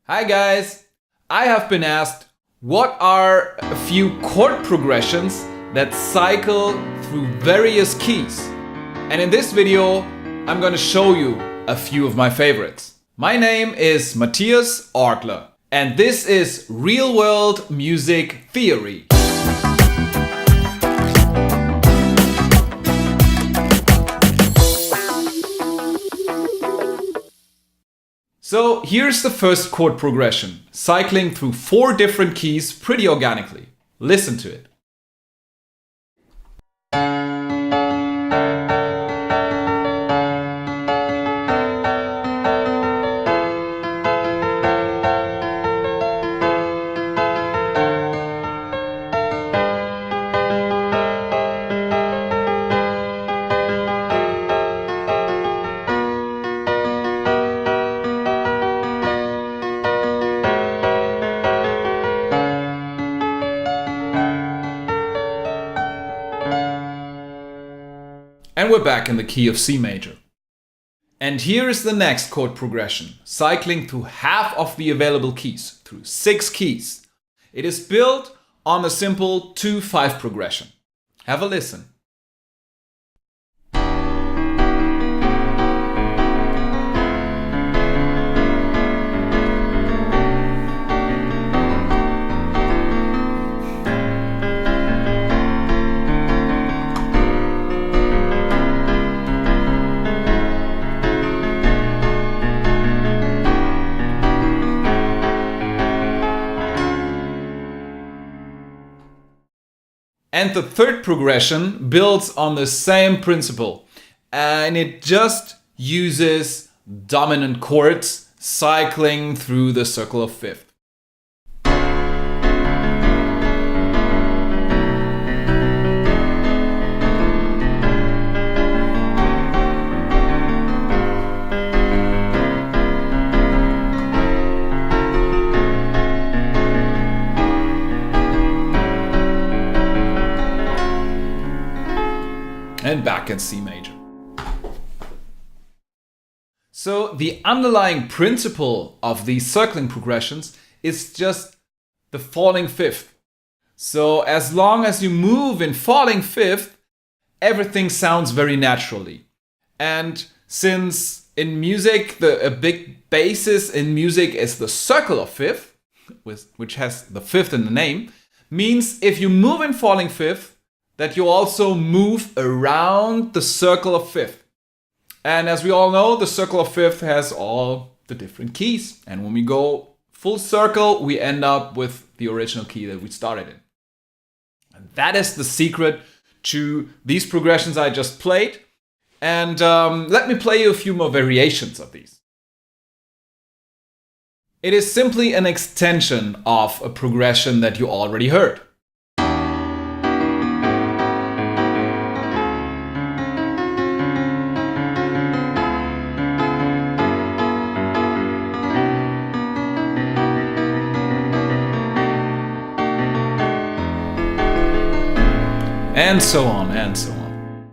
Hi guys! I have been asked what are a few chord progressions that cycle through various keys. And in this video, I'm going to show you a few of my favorites. My name is Matthias Ortler, and this is Real World Music Theory. So here's the first chord progression, cycling through 4 different keys pretty organically. Listen to it. And we're back in the key of C major. And here is the next chord progression, cycling through half of the available keys, through 6 keys. It is built on a simple 2-5 progression. Have a listen. And the third progression builds on the same principle, and it just uses dominant chords cycling through the circle of fifth. And back in C major. So the underlying principle of these circling progressions is just the falling fifth. So as long as you move in falling fifth, everything sounds very naturally. And since in music, a big basis in music is the circle of fifth, which has the fifth in the name, means if you move in falling fifth, that you also move around the circle of fifth. And as we all know, the circle of fifth has all the different keys. And when we go full circle, we end up with the original key that we started in. And that is the secret to these progressions I just played. And let me play you a few more variations of these. It is simply an extension of a progression that you already heard. And so on, and so on.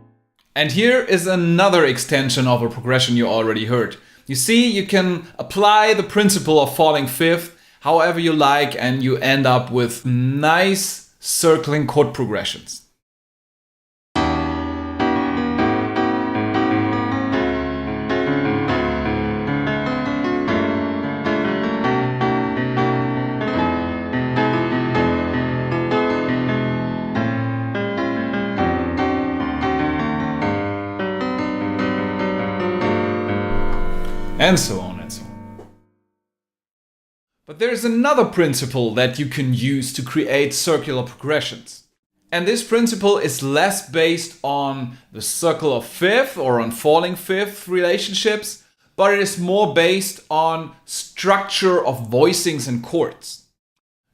And here is another extension of a progression you already heard. You see, you can apply the principle of falling fifth however you like, and you end up with nice circling chord progressions. And so on and so on. But there's another principle that you can use to create circular progressions. And this principle is less based on the circle of fifth or on falling fifth relationships, but it is more based on structure of voicings and chords.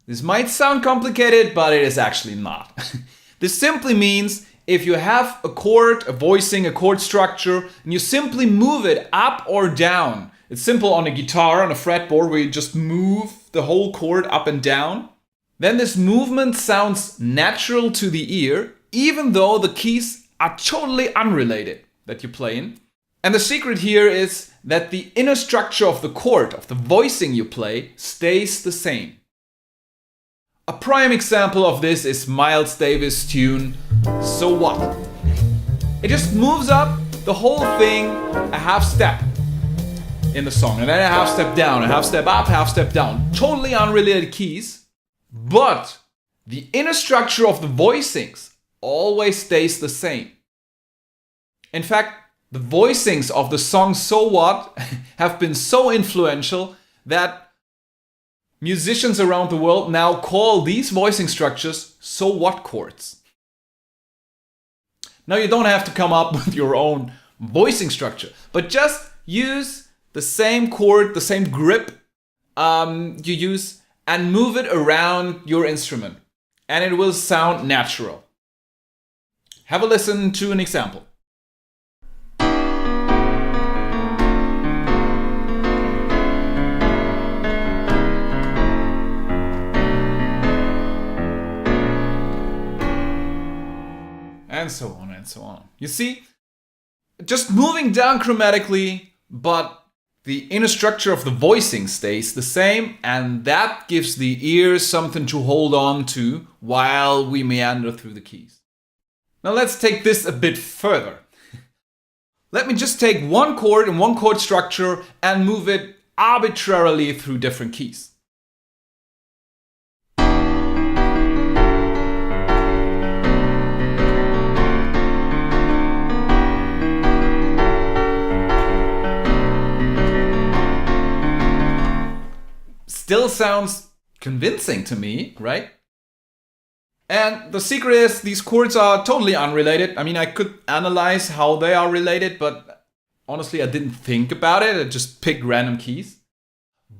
This might sound complicated, but it is actually not. This simply means if you have a chord, a voicing, a chord structure, and you simply move it up or down. It's simple on a guitar, on a fretboard, where you just move the whole chord up and down. Then this movement sounds natural to the ear, even though the keys are totally unrelated that you play in. And the secret here is that the inner structure of the chord, of the voicing you play, stays the same. A prime example of this is Miles Davis' tune, So What? It just moves up the whole thing a half step in the song, and then a half step down, a half step up, half step down. Totally unrelated keys, but the inner structure of the voicings always stays the same. In fact, the voicings of the song So What have been so influential that musicians around the world now call these voicing structures So What chords. Now you don't have to come up with your own voicing structure, but just use the same chord, the same grip you use, and move it around your instrument, and it will sound natural. Have a listen to an example. And so on and so on. You see, just moving down chromatically, but the inner structure of the voicing stays the same, and that gives the ear something to hold on to while we meander through the keys. Now let's take this a bit further. Let me just take one chord and one chord structure and move it arbitrarily through different keys. Still sounds convincing to me, right? And the secret is these chords are totally unrelated. I mean, I could analyze how they are related, but honestly, I didn't think about it. I just picked random keys.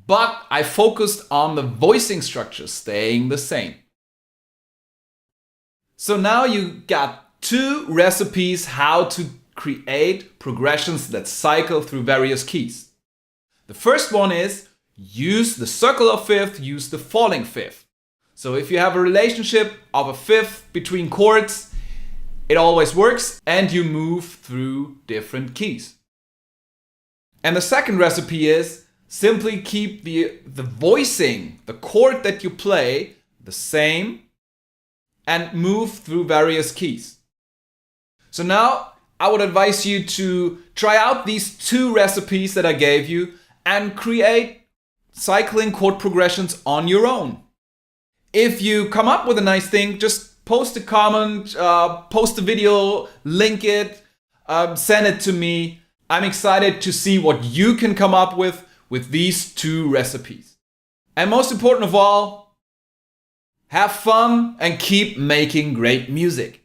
But I focused on the voicing structure staying the same. So now you got two recipes how to create progressions that cycle through various keys. The first one is use the circular fifth, use the falling fifth. So if you have a relationship of a fifth between chords, it always works, and you move through different keys. And the second recipe is simply keep the voicing, the chord that you play, the same, and move through various keys. So now I would advise you to try out these two recipes that I gave you and create cycling chord progressions on your own. If you come up with a nice thing, just post a comment, post a video, link it, send it to me. I'm excited to see what you can come up with these two recipes. And most important of all, have fun and keep making great music.